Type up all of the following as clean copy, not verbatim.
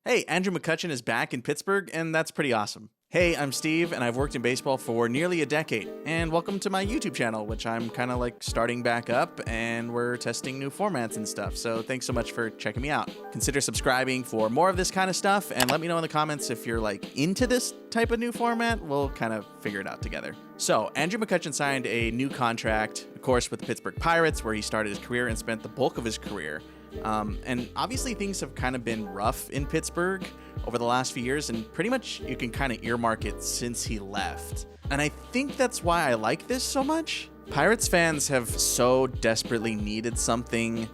Hey, Andrew McCutchen is back in Pittsburgh, and that's pretty awesome. Hey, I'm Steve, and I've worked in baseball for nearly a decade. And welcome to my YouTube channel, which I'm kind of like starting back up, and we're testing new formats and stuff. So thanks so much for checking me out. Consider subscribing for more of this kind of stuff, and let me know in the comments if you're like into this type of new format. We'll kind of figure it out together. So Andrew McCutchen signed a new contract, of course, with the Pittsburgh Pirates, where he started his career and spent the bulk of his career. And obviously things have kind of been rough in Pittsburgh over the last few years, and pretty much you can kind of earmark it since he left. And I think that's why I like this so much. Pirates fans have so desperately needed something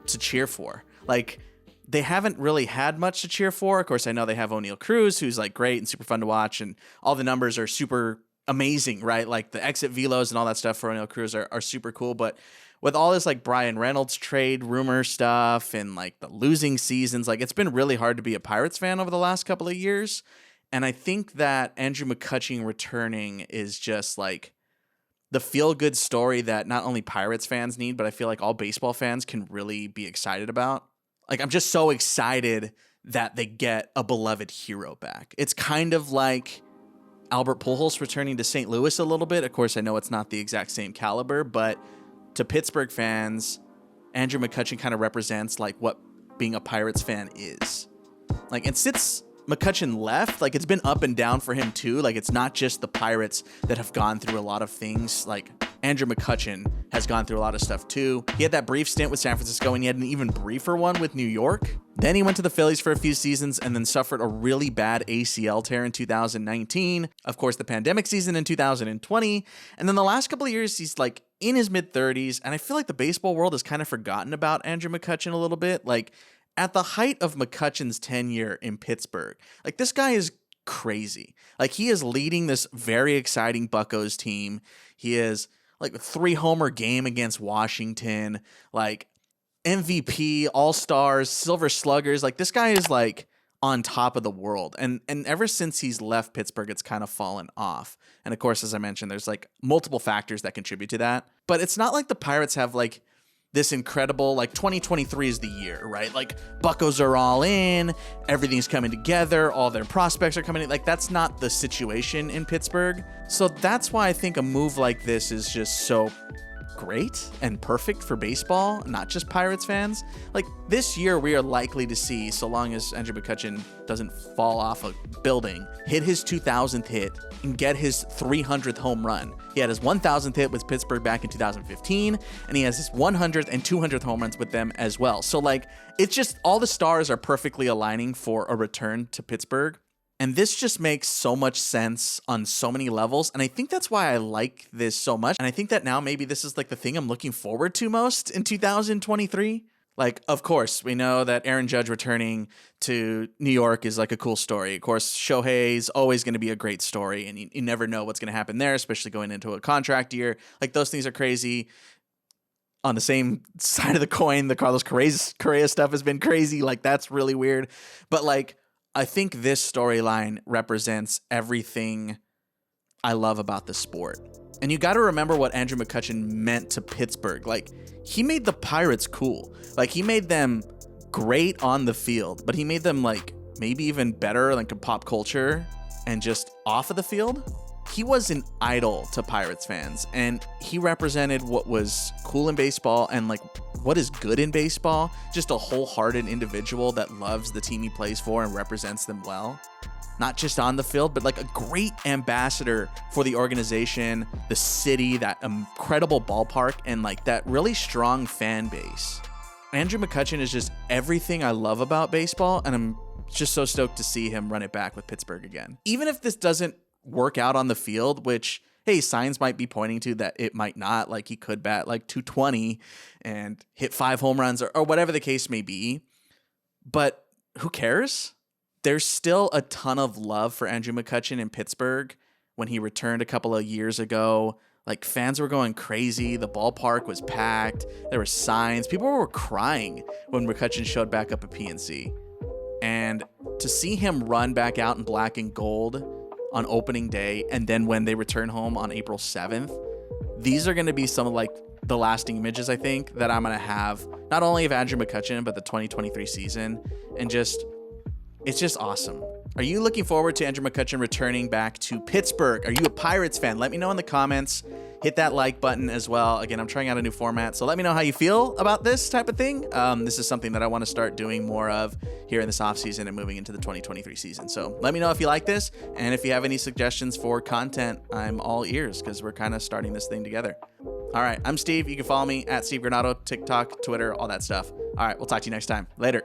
to cheer for. Like, they haven't really had much to cheer for. Of course, I know they have O'Neal Cruz, who's like great and super fun to watch, and all the numbers are super amazing, right? Like the exit velos and all that stuff for O'Neal Cruz are super cool, but with all this like Brian Reynolds trade rumor stuff and like the losing seasons, like it's been really hard to be a Pirates fan over the last couple of years. And I think that Andrew McCutchen returning is just like the feel-good story that not only Pirates fans need, but I feel like all baseball fans can really be excited about. Like, I'm just so excited that they get a beloved hero back. It's kind of like Albert Pujols returning to St. Louis a little bit. Of course, I know it's not the exact same caliber, but to Pittsburgh fans, Andrew McCutchen kind of represents like what being a Pirates fan is. Like, and since McCutchen left, like it's been up and down for him too. Like, it's not just the Pirates that have gone through a lot of things. Like, Andrew McCutchen has gone through a lot of stuff too. He had that brief stint with San Francisco, and he had an even briefer one with New York. Then he went to the Phillies for a few seasons and then suffered a really bad ACL tear in 2019. Of course, the pandemic season in 2020. And then the last couple of years, he's like in his mid-30s. And I feel like the baseball world has kind of forgotten about Andrew McCutchen a little bit. Like, at the height of McCutchen's tenure in Pittsburgh, like this guy is crazy. Like, he is leading this very exciting Buccos team. He is like a 3-homer game against Washington, like MVP, All-Stars, Silver Sluggers. Like, this guy is like on top of the world. And ever since he's left Pittsburgh, it's kind of fallen off. And of course, as I mentioned, there's like multiple factors that contribute to that. But it's not like the Pirates have like this incredible, like 2023 is the year, right? Like, Buccos are all in, everything's coming together, all their prospects are coming in. Like, that's not the situation in Pittsburgh. So that's why I think a move like this is just so great and perfect for baseball, not just Pirates fans. Like, this year we are likely to see, so long as Andrew McCutchen doesn't fall off a building, hit his 2,000th hit and get his 300th home run. He had his 1,000th hit with Pittsburgh back in 2015, and he has his 100th and 200th home runs with them as well. So like, it's just all the stars are perfectly aligning for a return to Pittsburgh. And this just makes so much sense on so many levels. And I think that's why I like this so much. And I think that now maybe this is like the thing I'm looking forward to most in 2023. Like, of course, we know that Aaron Judge returning to New York is like a cool story. Of course, Shohei's always going to be a great story. And you never know what's going to happen there, especially going into a contract year. Like, those things are crazy. On the same side of the coin, the Carlos Correa stuff has been crazy. Like, that's really weird. But like, I think this storyline represents everything I love about the sport. And you got to remember what Andrew McCutchen meant to Pittsburgh. Like, he made the Pirates cool. Like, he made them great on the field, but he made them like maybe even better, like in pop culture and just off of the field. He was an idol to Pirates fans, and he represented what was cool in baseball and like what is good in baseball. Just a wholehearted individual that loves the team he plays for and represents them well. Not just on the field, but like a great ambassador for the organization, the city, that incredible ballpark, and like that really strong fan base. Andrew McCutchen is just everything I love about baseball, and I'm just so stoked to see him run it back with Pittsburgh again. Even if this doesn't work out on the field, which, hey, signs might be pointing to that it might not. Like, he could bat like 220 and hit 5 home runs or whatever the case may be. But who cares? There's still a ton of love for Andrew McCutchen in Pittsburgh. When he returned a couple of years ago, like, fans were going crazy. The ballpark was packed. There were signs. People were crying when McCutchen showed back up at PNC. And to see him run back out in black and gold on opening day, and then when they return home on April 7th, these are going to be some of like the lasting images, I think, that I'm going to have not only of Andrew McCutchen, but the 2023 season. And just It's just awesome. Are you looking forward to Andrew McCutchen returning back to Pittsburgh? Are you a Pirates fan? Let me know in the comments. Hit that like button as well. Again, I'm trying out a new format, so let me know how you feel about this type of thing. This is something that I want to start doing more of here in this offseason and moving into the 2023 season. So let me know if you like this, and if you have any suggestions for content, I'm all ears because we're kind of starting this thing together. All right, I'm Steve. You can follow me at Steve Granato, TikTok, Twitter, all that stuff. All right, we'll talk to you next time. Later.